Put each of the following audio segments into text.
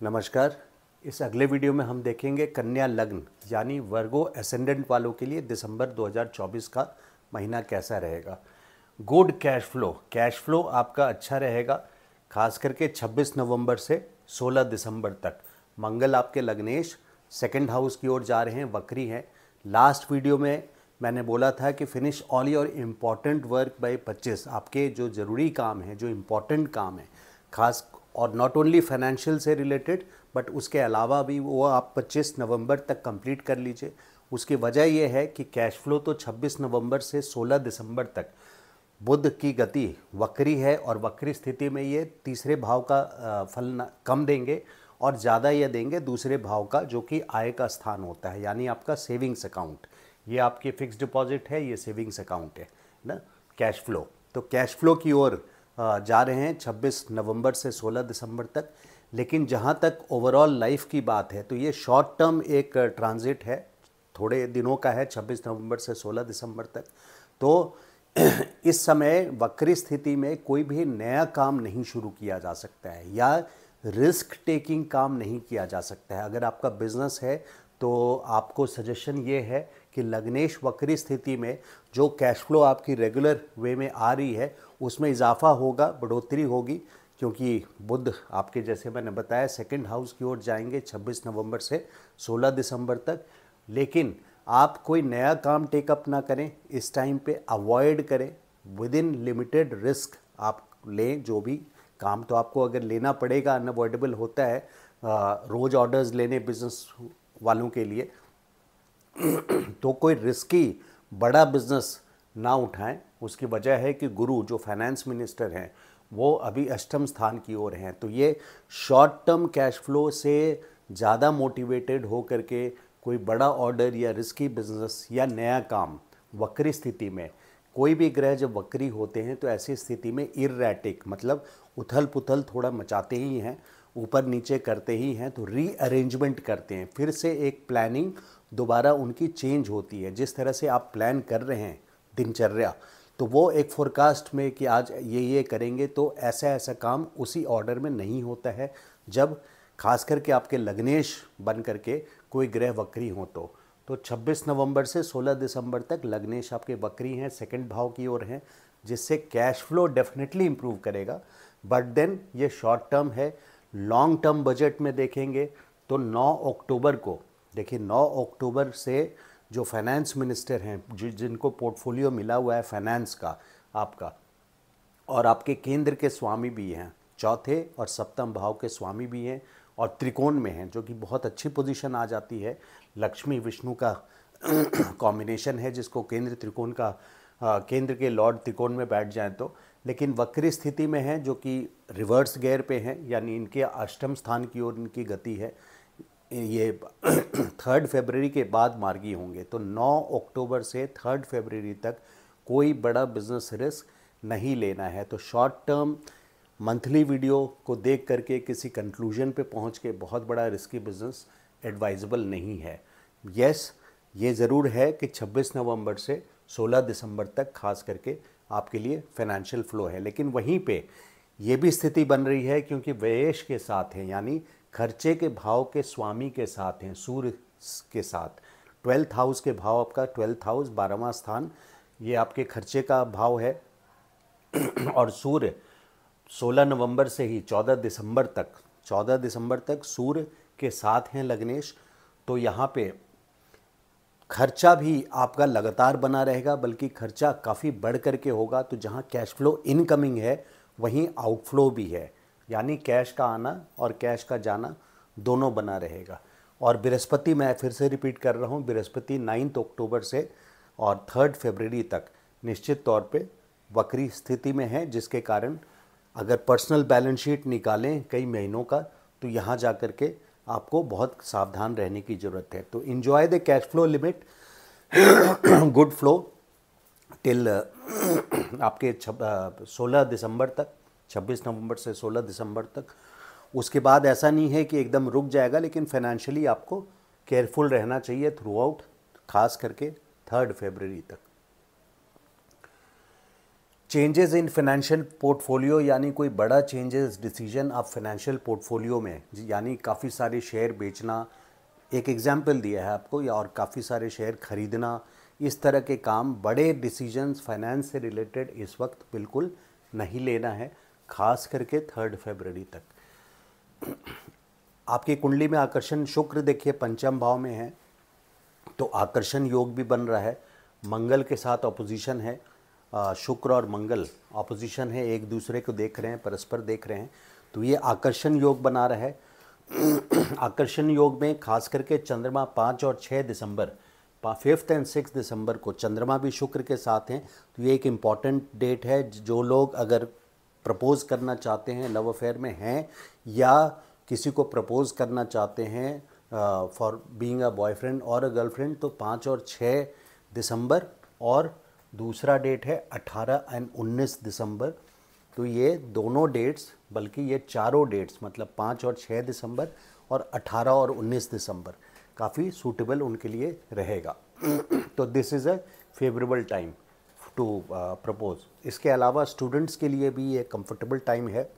नमस्कार। इस अगले वीडियो में हम देखेंगे कन्या लग्न यानी वर्गो एसेंडेंट वालों के लिए दिसंबर 2024 का महीना कैसा रहेगा। गुड कैश फ्लो आपका अच्छा रहेगा, खास करके 26 नवंबर से 16 दिसंबर तक। मंगल आपके लग्नेश सेकंड हाउस की ओर जा रहे हैं, वक्री हैं। लास्ट वीडियो में मैंने बोला था कि finish all your important work by 25। आपके जो ज़रूरी काम हैं, जो इम्पॉर्टेंट काम हैं, खास और नॉट ओनली फाइनेंशियल से रिलेटेड बट उसके अलावा भी वो आप 25 नवंबर तक कंप्लीट कर लीजिए। उसकी वजह ये है कि कैश फ्लो तो 26 नवंबर से 16 दिसंबर तक बुध की गति वक्री है और वक्री स्थिति में ये तीसरे भाव का फल कम देंगे और ज़्यादा ये देंगे दूसरे भाव का, जो कि आय का स्थान होता है, यानी आपका सेविंग्स अकाउंट। ये आपकी फिक्स डिपॉजिट है, ये सेविंग्स अकाउंट है ना, कैश फ्लो। तो कैश फ्लो की ओर जा रहे हैं 26 नवंबर से 16 दिसंबर तक। लेकिन जहाँ तक ओवरऑल लाइफ की बात है तो ये शॉर्ट टर्म एक ट्रांजिट है, थोड़े दिनों का है, 26 नवंबर से 16 दिसंबर तक। तो इस समय वक्री स्थिति में कोई भी नया काम नहीं शुरू किया जा सकता है या रिस्क टेकिंग काम नहीं किया जा सकता है। अगर आपका बिजनेस है तो आपको सजेशन ये है कि लग्नेश वक्री स्थिति में जो कैश फ्लो आपकी रेगुलर वे में आ रही है उसमें इजाफा होगा, बढ़ोतरी होगी, क्योंकि बुध आपके जैसे मैंने बताया सेकंड हाउस की ओर जाएंगे 26 नवंबर से 16 दिसंबर तक। लेकिन आप कोई नया काम टेकअप ना करें, इस टाइम पे अवॉइड करें, विद इन लिमिटेड रिस्क आप लें जो भी काम। तो आपको अगर लेना पड़ेगा, अनअवॉइडेबल होता है रोज़ ऑर्डर्स लेने बिजनेस वालों के लिए, तो कोई रिस्की बड़ा बिजनेस ना उठाएं। उसकी वजह है कि गुरु जो फाइनेंस मिनिस्टर हैं वो अभी अष्टम स्थान की ओर हैं। तो ये शॉर्ट टर्म कैश फ्लो से ज़्यादा मोटिवेटेड हो करके कोई बड़ा ऑर्डर या रिस्की बिजनेस या नया काम वक्री स्थिति में, कोई भी ग्रह जब वक्री होते हैं तो ऐसी स्थिति में इरैटिक मतलब उथल पुथल थोड़ा मचाते ही हैं, ऊपर नीचे करते ही हैं, तो रीअरेंजमेंट करते हैं, फिर से एक प्लानिंग दोबारा उनकी चेंज होती है। जिस तरह से आप प्लान कर रहे हैं दिनचर्या, तो वो एक फोरकास्ट में कि आज ये करेंगे, तो ऐसा ऐसा काम उसी ऑर्डर में नहीं होता है जब खास करके आपके लग्नेश बन करके कोई ग्रह वक्री हो। तो 26 नवंबर से 16 दिसंबर तक लग्नेश आपके वक्री हैं, सेकंड भाव की ओर हैं, जिससे कैश फ्लो डेफिनेटली इंप्रूव करेगा। बट देन ये शॉर्ट टर्म है। लॉन्ग टर्म बजट में देखेंगे तो 9 अक्टूबर को देखिए, 9 अक्टूबर से जो फाइनेंस मिनिस्टर हैं, जिनको पोर्टफोलियो मिला हुआ है फाइनेंस का आपका, और आपके केंद्र के स्वामी भी हैं, चौथे और सप्तम भाव के स्वामी भी हैं और त्रिकोण में हैं, जो कि बहुत अच्छी पोजीशन आ जाती है। लक्ष्मी विष्णु का कॉम्बिनेशन है, जिसको केंद्र त्रिकोण का केंद्र के लॉर्ड त्रिकोण में बैठ जाएं तो। लेकिन वक्री स्थिति में हैं, जो कि रिवर्स गेयर पे हैं, यानी इनके अष्टम स्थान की ओर इनकी गति है। ये 3 फरवरी के बाद मार्गी होंगे। तो 9 अक्टूबर से 3 फरवरी तक कोई बड़ा बिजनेस रिस्क नहीं लेना है। तो शॉर्ट टर्म मंथली वीडियो को देख करके किसी कंक्लूजन पे पहुंच के बहुत बड़ा रिस्की बिजनेस एडवाइजेबल नहीं है। यस, ये ज़रूर है कि 26 नवंबर से 16 दिसंबर तक खास करके आपके लिए फाइनेंशियल फ्लो है। लेकिन वहीं पे ये भी स्थिति बन रही है, क्योंकि व्ययेश के साथ है, यानी खर्चे के भाव के स्वामी के साथ हैं, सूर्य के साथ। 12th हाउस के भाव, आपका 12th हाउस 12वां स्थान, ये आपके खर्चे का भाव है। और सूर्य 16 नवंबर से ही 14 दिसंबर तक सूर्य के साथ हैं लग्नेश। तो यहाँ पे खर्चा भी आपका लगातार बना रहेगा, बल्कि खर्चा काफ़ी बढ़ करके होगा। तो जहाँ कैश फ्लो इनकमिंग है वहीं आउटफ्लो भी है, यानी कैश का आना और कैश का जाना दोनों बना रहेगा। और बृहस्पति, मैं फिर से रिपीट कर रहा हूँ, बृहस्पति 9 अक्टूबर से और 3 फरवरी तक निश्चित तौर पे वक्री स्थिति में है, जिसके कारण अगर पर्सनल बैलेंस शीट निकालें कई महीनों का, तो यहाँ जा कर के आपको बहुत सावधान रहने की ज़रूरत है। तो enjoy the cash flow limit, good flow till आपके 16 दिसंबर तक, 26 नवंबर से 16 दिसंबर तक। उसके बाद ऐसा नहीं है कि एकदम रुक जाएगा, लेकिन फाइनेंशियली आपको केयरफुल रहना चाहिए थ्रू आउट, खास करके 3 फरवरी तक। चेंजेस इन फाइनेंशियल पोर्टफोलियो, यानी कोई बड़ा चेंजेस डिसीजन आप फाइनेंशियल पोर्टफोलियो में, यानी काफ़ी सारे शेयर बेचना, एक एग्जाम्पल दिया है आपको, या और काफ़ी सारे शेयर खरीदना, इस तरह के काम, बड़े डिसीजंस फाइनेंस से रिलेटेड इस वक्त बिल्कुल नहीं लेना है, खास करके 3 फरवरी तक। आपकी कुंडली में आकर्षण शुक्र देखिए पंचम भाव में है, तो आकर्षण योग भी बन रहा है, मंगल के साथ ऑपोजिशन है, शुक्र और मंगल ऑपोजिशन है, एक दूसरे को देख रहे हैं, परस्पर देख रहे हैं, तो ये आकर्षण योग बना रहा है। आकर्षण योग में खास करके चंद्रमा 5 और 6 दिसंबर, 5 एंड 6 दिसंबर को चंद्रमा भी शुक्र के साथ हैं, तो ये एक इम्पॉर्टेंट डेट है। जो लोग अगर प्रपोज़ करना चाहते हैं, लव अफेयर में हैं, या किसी को प्रपोज़ करना चाहते हैं फॉर बीइंग अ बॉयफ्रेंड और अ गर्लफ्रेंड, तो 5 और 6 दिसंबर, और दूसरा डेट है 18 एंड 19 दिसंबर। तो ये दोनों डेट्स, बल्कि ये चारों डेट्स, मतलब 5 और 6 दिसंबर और 18 और 19 दिसंबर काफ़ी सूटेबल उनके लिए रहेगा। तो this is a favourable time to propose. इसके अलावा स्टूडेंट्स के लिए भी ये कंफर्टेबल टाइम है।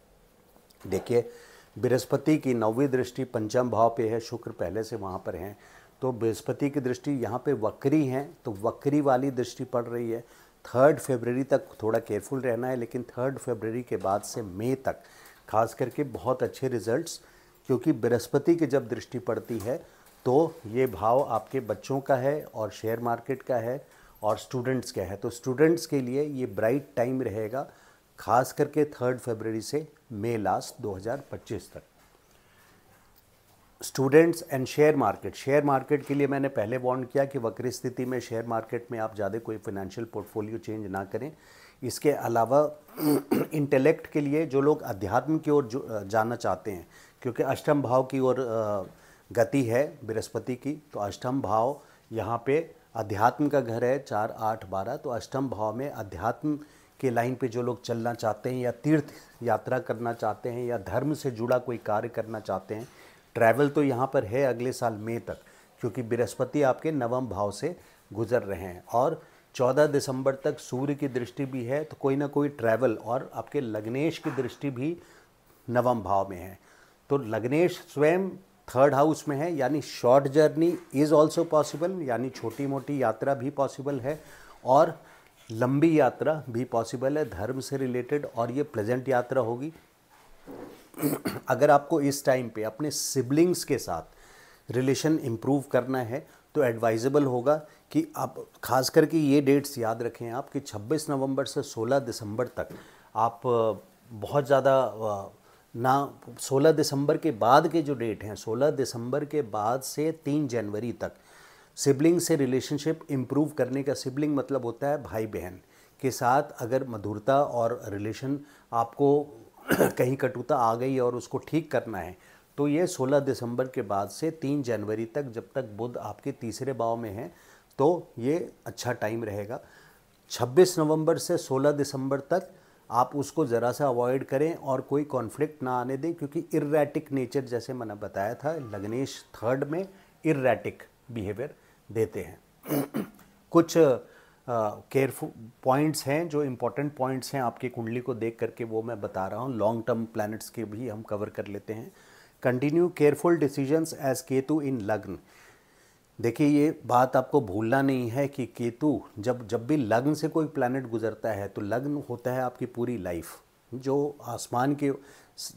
देखिए, बृहस्पति की 9वीं दृष्टि पंचम भाव पे है, शुक्र पहले से वहाँ पर हैं, तो बृहस्पति की दृष्टि यहाँ पे वक्री हैं, तो वक्री वाली दृष्टि पड़ रही है। 3 फरवरी तक थोड़ा केयरफुल रहना है, लेकिन 3 फरवरी के बाद से मई तक खास करके बहुत अच्छे रिजल्ट्स, क्योंकि बृहस्पति की जब दृष्टि पड़ती है तो ये भाव आपके बच्चों का है और शेयर मार्केट का है और स्टूडेंट्स का है। तो स्टूडेंट्स के लिए ये ब्राइट टाइम रहेगा, खास करके 3 फरवरी से मई लास्ट 2025 तक। Students and share market, share market के लिए मैंने पहले वार्न किया कि वक्री स्थिति में शेयर मार्केट में आप ज़्यादा कोई फाइनेंशियल पोर्टफोलियो चेंज ना करें। इसके अलावा इंटेलेक्ट के लिए जो लोग अध्यात्म की ओर जाना चाहते हैं, क्योंकि अष्टम भाव की ओर गति है बृहस्पति की, तो अष्टम भाव यहाँ पे अध्यात्म का घर है, 4, 8, 12, तो अष्टम भाव में अध्यात्म के लाइन पे जो लोग चलना चाहते हैं, या तीर्थ यात्रा करना चाहते हैं, या धर्म से जुड़ा कोई कार्य करना चाहते हैं, ट्रैवल तो यहाँ पर है अगले साल मई तक, क्योंकि बृहस्पति आपके नवम भाव से गुजर रहे हैं, और 14 दिसंबर तक सूर्य की दृष्टि भी है, तो कोई ना कोई ट्रैवल, और आपके लग्नेश की दृष्टि भी नवम भाव में है, तो लग्नेश स्वयं 3rd हाउस में है, यानी short journey is also possible, यानी छोटी मोटी यात्रा भी पॉसिबल है और लंबी यात्रा भी पॉसिबल है धर्म से रिलेटेड, और ये प्लेजेंट यात्रा होगी। अगर आपको इस टाइम पे अपने सिबलिंग्स के साथ रिलेशन इम्प्रूव करना है तो एडवाइजेबल होगा कि आप खास करके ये डेट्स याद रखें आप, कि 26 नवंबर से 16 दिसंबर तक आप बहुत ज़्यादा ना, 16 दिसंबर के बाद के जो डेट हैं, 16 दिसंबर के बाद से 3 जनवरी तक सिबलिंग से रिलेशनशिप इम्प्रूव करने का, सिबलिंग मतलब होता है भाई बहन के साथ अगर मधुरता और रिलेशन आपको कहीं कटुता आ गई और उसको ठीक करना है, तो ये 16 दिसंबर के बाद से 3 जनवरी तक, जब तक बुध आपके तीसरे भाव में है, तो ये अच्छा टाइम रहेगा। 26 नवंबर से 16 दिसंबर तक आप उसको ज़रा सा अवॉइड करें और कोई कॉन्फ्लिक्ट ना आने दें, क्योंकि इर्रेटिक नेचर, जैसे मैंने बताया था, लग्नेश 3rd में इर्रेटिक बिहेवियर देते हैं। कुछ केयरफुल पॉइंट्स हैं, जो इम्पोर्टेंट पॉइंट्स हैं आपकी कुंडली को देख करके, वो मैं बता रहा हूँ। लॉन्ग टर्म प्लैनेट्स के भी हम कवर कर लेते हैं। Continue careful decisions as Ketu in lagna. देखिए, ये बात आपको भूलना नहीं है कि केतु जब भी लग्न से कोई प्लैनेट गुजरता है, तो लग्न होता है आपकी पूरी लाइफ, जो आसमान के,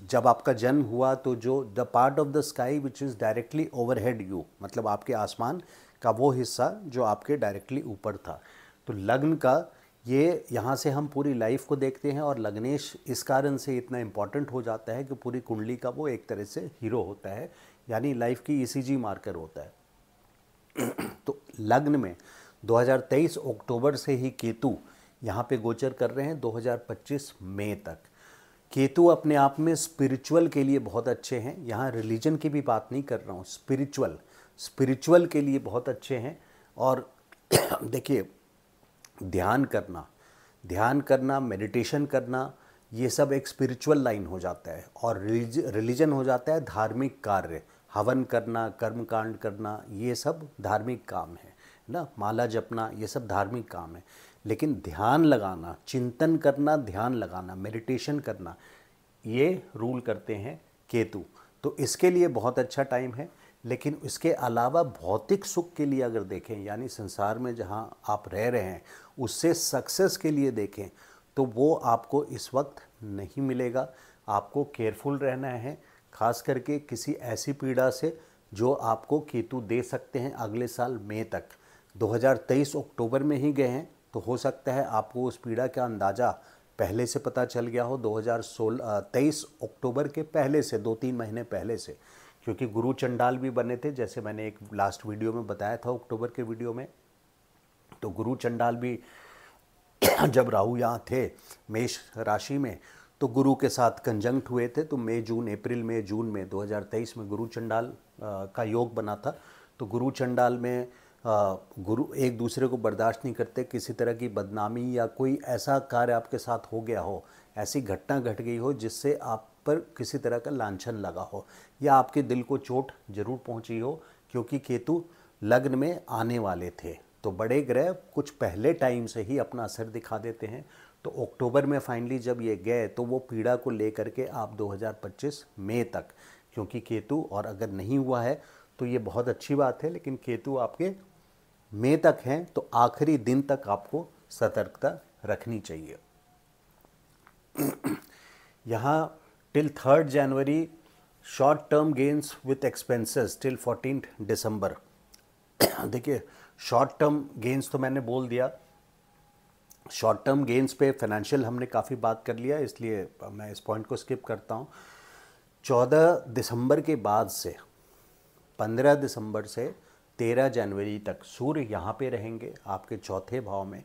जब आपका जन्म हुआ तो जो the part of the sky which is directly overhead you, मतलब आपके आसमान का वो हिस्सा जो आपके डायरेक्टली ऊपर था, तो लग्न का ये, यहाँ से हम पूरी लाइफ को देखते हैं, और लग्नेश इस कारण से इतना इम्पॉर्टेंट हो जाता है कि पूरी कुंडली का वो एक तरह से हीरो होता है, यानी लाइफ की ECG मार्कर होता है। तो लग्न में 2023 अक्टूबर से ही केतु यहाँ पे गोचर कर रहे हैं 2025 मई तक। केतु अपने आप में स्पिरिचुअल के लिए बहुत अच्छे हैं, यहाँ रिलीजन की भी बात नहीं कर रहा हूँ, स्पिरिचुअल के लिए बहुत अच्छे हैं। और देखिए, ध्यान करना, मेडिटेशन करना, ये सब एक स्पिरिचुअल लाइन हो जाता है, और रिलीजन हो जाता है धार्मिक कार्य, हवन करना, कर्मकांड करना, ये सब धार्मिक काम है ना, माला जपना, ये सब धार्मिक काम है। लेकिन ध्यान लगाना, चिंतन करना, ध्यान लगाना, मेडिटेशन करना, ये रूल करते हैं केतु। तो इसके लिए बहुत अच्छा टाइम है। लेकिन इसके अलावा भौतिक सुख के लिए अगर देखें, यानी संसार में जहाँ आप रह रहे हैं उससे सक्सेस के लिए देखें, तो वो आपको इस वक्त नहीं मिलेगा। आपको केयरफुल रहना है, खास करके किसी ऐसी पीड़ा से जो आपको केतु दे सकते हैं अगले साल मई तक। 2023 अक्टूबर में ही गए हैं, तो हो सकता है आपको उस पीड़ा का अंदाज़ा पहले से पता चल गया हो, 2023 अक्टूबर के पहले से, 2-3 महीने पहले से, क्योंकि गुरु चंडाल भी बने थे, जैसे मैंने एक लास्ट वीडियो में बताया था अक्टूबर के वीडियो में। तो गुरु चंडाल भी जब राहु यहाँ थे मेष राशि में, तो गुरु के साथ कंजंक्ट हुए थे, तो अप्रैल मई जून में 2023 में गुरु चंडाल का योग बना था। तो गुरु चंडाल में गुरु एक दूसरे को बर्दाश्त नहीं करते, किसी तरह की बदनामी या कोई ऐसा कार्य आपके साथ हो गया हो, ऐसी घटना घट गई हो जिससे आप पर किसी तरह का लांछन लगा हो या आपके दिल को चोट जरूर पहुंची हो, क्योंकि केतु लग्न में आने वाले थे। तो बड़े ग्रह कुछ पहले टाइम से ही अपना असर दिखा देते हैं। तो अक्टूबर में फाइनली जब ये गए तो वो पीड़ा को लेकर के आप 2025 मई तक, क्योंकि केतु, और अगर नहीं हुआ है तो ये बहुत अच्छी बात है, लेकिन केतु आपके मई तक हैं, तो आखिरी दिन तक आपको सतर्कता रखनी चाहिए। यहाँ till 3 January short term gains with expenses till 14 दिसंबर। देखिए, शॉर्ट टर्म गेन्स तो मैंने बोल दिया, शॉर्ट टर्म गेन्स पे फाइनेंशियल हमने काफ़ी बात कर लिया, इसलिए मैं इस पॉइंट को स्किप करता हूँ। 14 दिसंबर के बाद से 15 दिसंबर से 13 जनवरी तक सूर्य यहाँ पे रहेंगे आपके चौथे भाव में।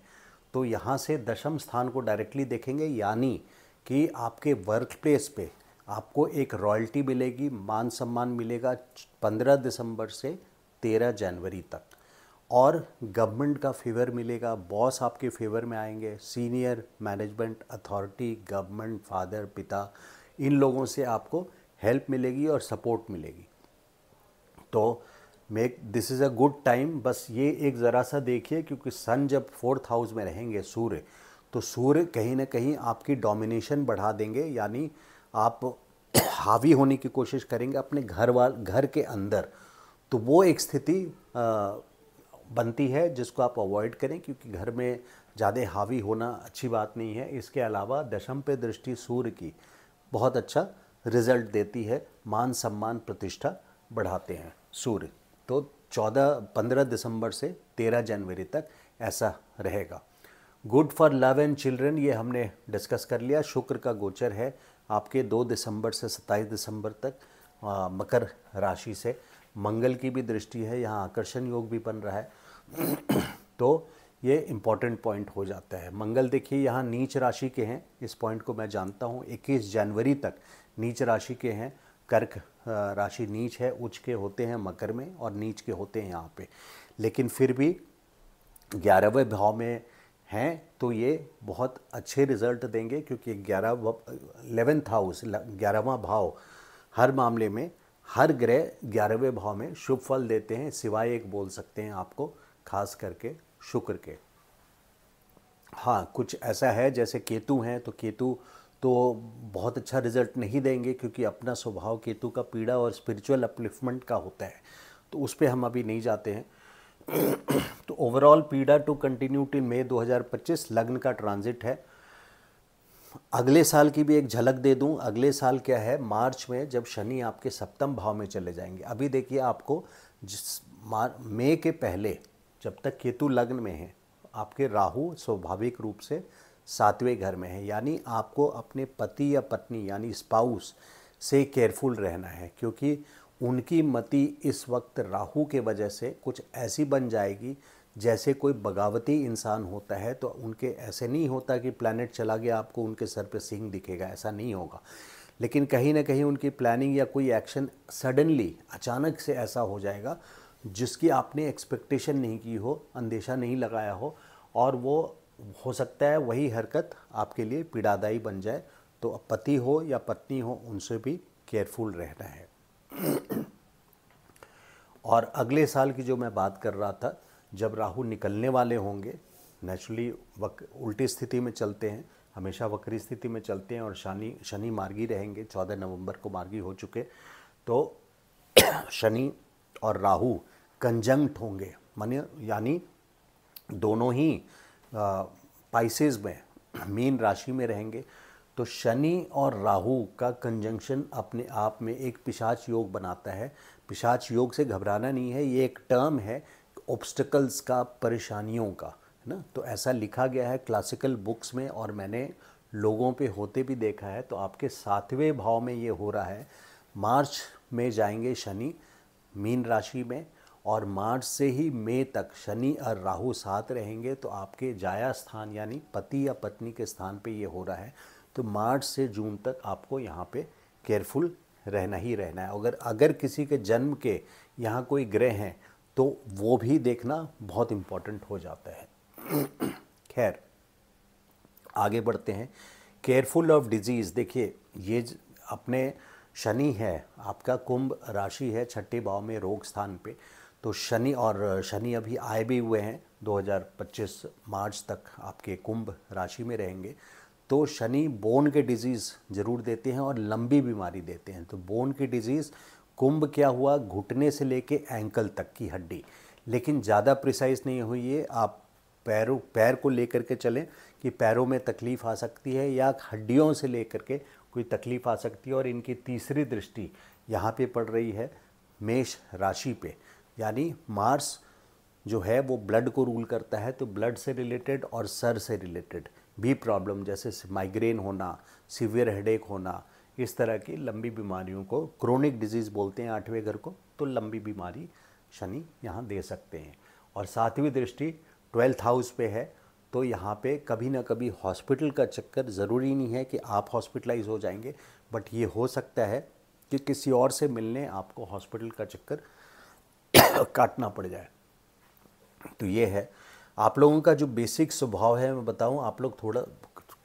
तो यहाँ से दशम स्थान को डायरेक्टली देखेंगे, यानी कि आपके वर्क प्लेस पे आपको एक रॉयल्टी मिलेगी, मान सम्मान मिलेगा 15 दिसंबर से 13 जनवरी तक, और गवर्नमेंट का फेवर मिलेगा, बॉस आपके फेवर में आएंगे, senior management authority, government, father, पिता, इन लोगों से आपको हेल्प मिलेगी और सपोर्ट मिलेगी। तो this is a good time. बस ये एक ज़रा सा देखिए, क्योंकि सन जब 4th हाउस में रहेंगे सूर्य, तो सूर्य कहीं ना कहीं आपकी डोमिनेशन बढ़ा देंगे, यानी आप हावी होने की कोशिश करेंगे अपने घर के अंदर। तो वो एक स्थिति बनती है जिसको आप अवॉइड करें, क्योंकि घर में ज़्यादा हावी होना अच्छी बात नहीं है। इसके अलावा दशम पे दृष्टि सूर्य की बहुत अच्छा रिजल्ट देती है, मान सम्मान प्रतिष्ठा बढ़ाते हैं सूर्य। तो 15 दिसंबर से 13 जनवरी तक ऐसा रहेगा। Good for love and children, ये हमने डिस्कस कर लिया। शुक्र का गोचर है आपके 2 दिसंबर से 27 दिसंबर तक मकर राशि से। मंगल की भी दृष्टि है, यहाँ आकर्षण योग भी बन रहा है। तो ये इम्पॉर्टेंट पॉइंट हो जाता है। मंगल देखिए यहाँ नीच राशि के हैं, इस पॉइंट को मैं जानता हूँ, 21 जनवरी तक नीच राशि के हैं। कर्क राशि नीच है, उच्च के होते हैं मकर में और नीच के होते हैं यहाँ पे, लेकिन फिर भी 11वें भाव में हैं, तो ये बहुत अच्छे रिजल्ट देंगे, क्योंकि 11th हाउस, 11वां भाव, हर मामले में हर ग्रह 11वें भाव में शुभ फल देते हैं, सिवाय एक बोल सकते हैं आपको, खास करके शुक्र के। हाँ, कुछ ऐसा है जैसे केतु हैं, तो केतु तो बहुत अच्छा रिजल्ट नहीं देंगे, क्योंकि अपना स्वभाव केतु का पीड़ा और स्पिरिचुअल अपलिफ्टमेंट का होता है, तो उस पर हम अभी नहीं जाते हैं। तो ओवरऑल पीड़ा टू कंटिन्यू टिल मई 2025, लग्न का ट्रांजिट है। अगले साल की भी एक झलक दे दूं, अगले साल क्या है, मार्च में जब शनि आपके सप्तम भाव में चले जाएंगे। अभी देखिए आपको मई के पहले जब तक केतु लग्न में है, आपके राहु स्वाभाविक रूप से 7वें घर में है, यानी आपको अपने पति या पत्नी यानी स्पाउस से केयरफुल रहना है, क्योंकि उनकी मति इस वक्त राहु के वजह से कुछ ऐसी बन जाएगी जैसे कोई बगावती इंसान होता है। तो उनके ऐसे नहीं होता कि प्लैनेट चला गया आपको उनके सर पे सिंह दिखेगा, ऐसा नहीं होगा, लेकिन कहीं ना कहीं उनकी प्लानिंग या कोई एक्शन सडनली अचानक से ऐसा हो जाएगा जिसकी आपने एक्सपेक्टेशन नहीं की हो, अंदेशा नहीं लगाया हो, और वो हो सकता है वही हरकत आपके लिए पीड़ादायी बन जाए। तो पति हो या पत्नी हो, उनसे भी केयरफुल रहना है। और अगले साल की जो मैं बात कर रहा था, जब राहु निकलने वाले होंगे नेचुरली उल्टी स्थिति में चलते हैं, हमेशा वक्री स्थिति में चलते हैं और शनि मार्गी रहेंगे, 14 नवंबर को मार्गी हो चुके। तो शनि और राहु कंजंक्ट होंगे, माने यानी दोनों ही पाइसेस में, मीन राशि में रहेंगे। तो शनि और राहु का कंजंक्शन अपने आप में एक पिशाच योग बनाता है। पिशाच योग से घबराना नहीं है, ये एक टर्म है ऑब्स्टिकल्स का, परेशानियों का, है ना। तो ऐसा लिखा गया है क्लासिकल बुक्स में और मैंने लोगों पे होते भी देखा है। तो आपके 7वें भाव में ये हो रहा है। मार्च में जाएंगे शनि मीन राशि में और मार्च से ही मई तक शनि और राहु साथ रहेंगे। तो आपके जाया स्थान यानी पति या पत्नी के स्थान पे ये हो रहा है। तो मार्च से जून तक आपको यहाँ पे केयरफुल रहना ही रहना है। अगर किसी के जन्म के यहाँ कोई ग्रह हैं तो वो भी देखना बहुत इम्पोर्टेंट हो जाता है। खैर आगे बढ़ते हैं। केयरफुल ऑफ डिजीज़, देखिए ये अपने शनि है आपका, कुंभ राशि है, 6ठे भाव में रोग स्थान पे। तो शनि अभी आए भी हुए हैं, 2025 मार्च तक आपके कुंभ राशि में रहेंगे। तो शनि बोन के डिजीज़ ज़रूर देते हैं और लंबी बीमारी देते हैं। तो बोन की डिजीज़, कुंभ क्या हुआ, घुटने से लेके एंकल तक की हड्डी, लेकिन ज़्यादा प्रिसाइज नहीं हुई है। आप पैर को लेकर के चलें कि पैरों में तकलीफ़ आ सकती है या हड्डियों से लेकर के कोई तकलीफ़ आ सकती है। और इनकी तीसरी दृष्टि यहाँ पे पड़ रही है मेष राशि पे, यानी मार्स जो है वो ब्लड को रूल करता है। तो ब्लड से रिलेटेड और सर से रिलेटेड भी प्रॉब्लम, जैसे माइग्रेन होना, सीवियर हेडेक होना, इस तरह की लंबी बीमारियों को क्रोनिक डिजीज़ बोलते हैं 8वें घर को। तो लंबी बीमारी शनि यहाँ दे सकते हैं। और 7वीं दृष्टि 12th हाउस पे है। तो यहाँ पे कभी ना कभी हॉस्पिटल का चक्कर, ज़रूरी नहीं है कि आप हॉस्पिटलाइज हो जाएंगे, बट ये हो सकता है कि किसी और से मिलने आपको हॉस्पिटल का चक्कर काटना पड़ जाए। तो ये है आप लोगों का जो बेसिक स्वभाव है। मैं बताऊं, आप लोग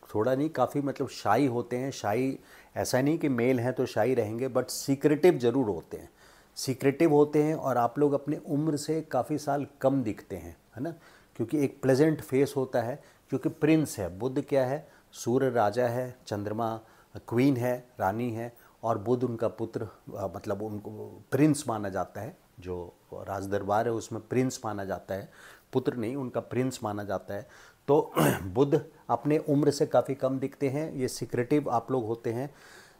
थोड़ा नहीं, काफ़ी मतलब शाई होते हैं। शाई ऐसा नहीं कि मेल हैं तो शाई रहेंगे, बट सीक्रेटिव ज़रूर होते हैं, सीक्रेटिव होते हैं। और आप लोग अपने उम्र से काफ़ी साल कम दिखते हैं, है ना, क्योंकि एक प्लेजेंट फेस होता है। क्योंकि प्रिंस है, बुध क्या है, सूर्य राजा है, चंद्रमा क्वीन है, रानी है, और बुध उनका पुत्र, मतलब उनको प्रिंस माना जाता है। जो राज दरबार है उसमें प्रिंस माना जाता है, पुत्र नहीं, उनका प्रिंस माना जाता है। तो बुध अपने उम्र से काफ़ी कम दिखते हैं। ये सीक्रेटिव आप लोग होते हैं,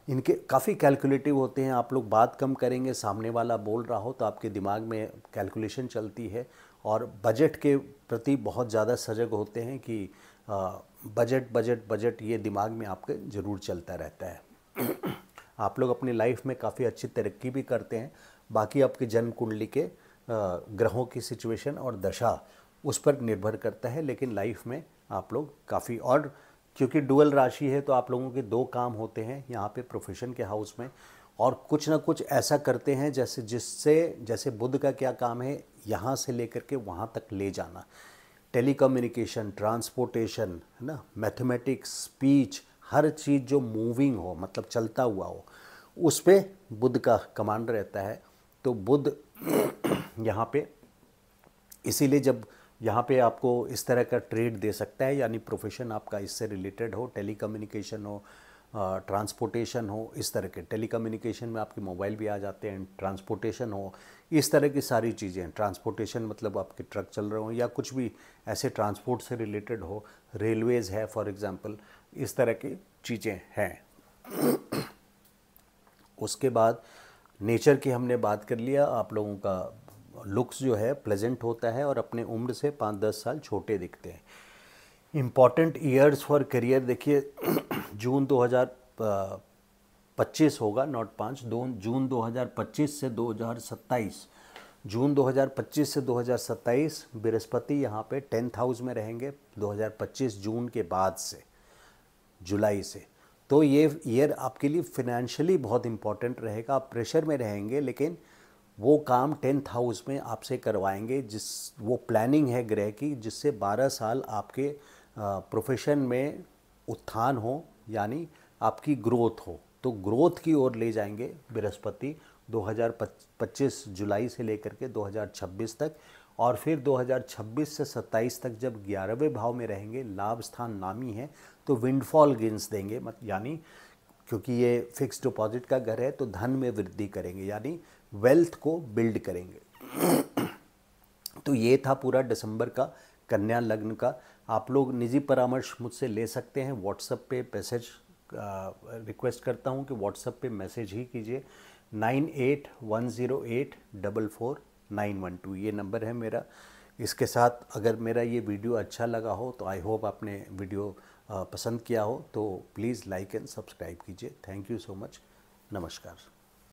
इनके काफ़ी कैलकुलेटिव होते हैं। आप लोग बात कम करेंगे, सामने वाला बोल रहा हो तो आपके दिमाग में कैलकुलेशन चलती है। और बजट के प्रति बहुत ज़्यादा सजग होते हैं कि बजट बजट बजट, ये दिमाग में आपके ज़रूर चलता रहता है। आप लोग अपनी लाइफ में काफ़ी अच्छी तरक्की भी करते हैं। बाकी आपके जन्म कुंडली के ग्रहों की सिचुएशन और दशा उस पर निर्भर करता है, लेकिन लाइफ में आप लोग काफ़ी, और क्योंकि डुअल राशि है तो आप लोगों के 2 काम होते हैं यहाँ पे प्रोफेशन के हाउस में, और कुछ ना कुछ ऐसा करते हैं जैसे बुध का क्या काम है, यहाँ से लेकर के वहाँ तक ले जाना, टेलीकम्युनिकेशन, ट्रांसपोर्टेशन, है ना, मैथमेटिक्स, स्पीच, हर चीज़ जो मूविंग हो, मतलब चलता हुआ हो, उस पे बुध का कमांड रहता है। तो बुध यहाँ पे, इसीलिए जब यहाँ पे आपको इस तरह का ट्रेड दे सकता है, यानी प्रोफेशन आपका इससे रिलेटेड हो, टेलीकम्युनिकेशन हो, ट्रांसपोर्टेशन हो, इस तरह के। टेलीकम्युनिकेशन में आपके मोबाइल भी आ जाते हैं, ट्रांसपोर्टेशन हो, इस तरह की सारी चीज़ें। ट्रांसपोर्टेशन मतलब आपके ट्रक चल रहे हो या कुछ भी ऐसे ट्रांसपोर्ट से रिलेटेड हो, रेलवेज़ है फॉर एग्ज़ाम्पल, इस तरह की चीज़ें हैं। उसके बाद नेचर की हमने बात कर लिया। आप लोगों का लुक्स जो है प्लेजेंट होता है और अपने उम्र से 5-10 साल छोटे दिखते हैं। इम्पॉर्टेंट ईयर्स फॉर करियर, देखिए जून 2025 होगा, नॉट 5, जून 2025 से 2027, जून 2025 से 2027 बृहस्पति यहाँ पे 10th हाउस में रहेंगे 2025 जून के बाद से, जुलाई से। तो ये ईयर आपके लिए फिनेंशियली बहुत इम्पॉर्टेंट रहेगा। आप प्रेशर में रहेंगे, लेकिन वो काम 10th हाउस में आपसे करवाएंगे, वो प्लानिंग है ग्रह की, जिससे 12 साल आपके प्रोफेशन में उत्थान हो, यानी आपकी ग्रोथ हो। तो ग्रोथ की ओर ले जाएंगे बृहस्पति 2025 जुलाई से लेकर के 2026 तक। और फिर 2026 से 27 तक जब 11वें भाव में रहेंगे, लाभ स्थान नामी है, तो विंडफॉल गेंस देंगे, यानी क्योंकि ये फिक्स डिपॉजिट का घर है तो धन में वृद्धि करेंगे, यानी वेल्थ को बिल्ड करेंगे। तो ये था पूरा दिसंबर का कन्या लग्न का। आप लोग निजी परामर्श मुझसे ले सकते हैं व्हाट्सएप पे मैसेज, रिक्वेस्ट करता हूँ कि व्हाट्सएप पे मैसेज ही कीजिए। 9810844912 ये नंबर है मेरा। इसके साथ अगर मेरा ये वीडियो अच्छा लगा हो तो आई होप आपने वीडियो पसंद किया हो, तो प्लीज़ लाइक एंड सब्सक्राइब कीजिए। Thank you so much. नमस्कार।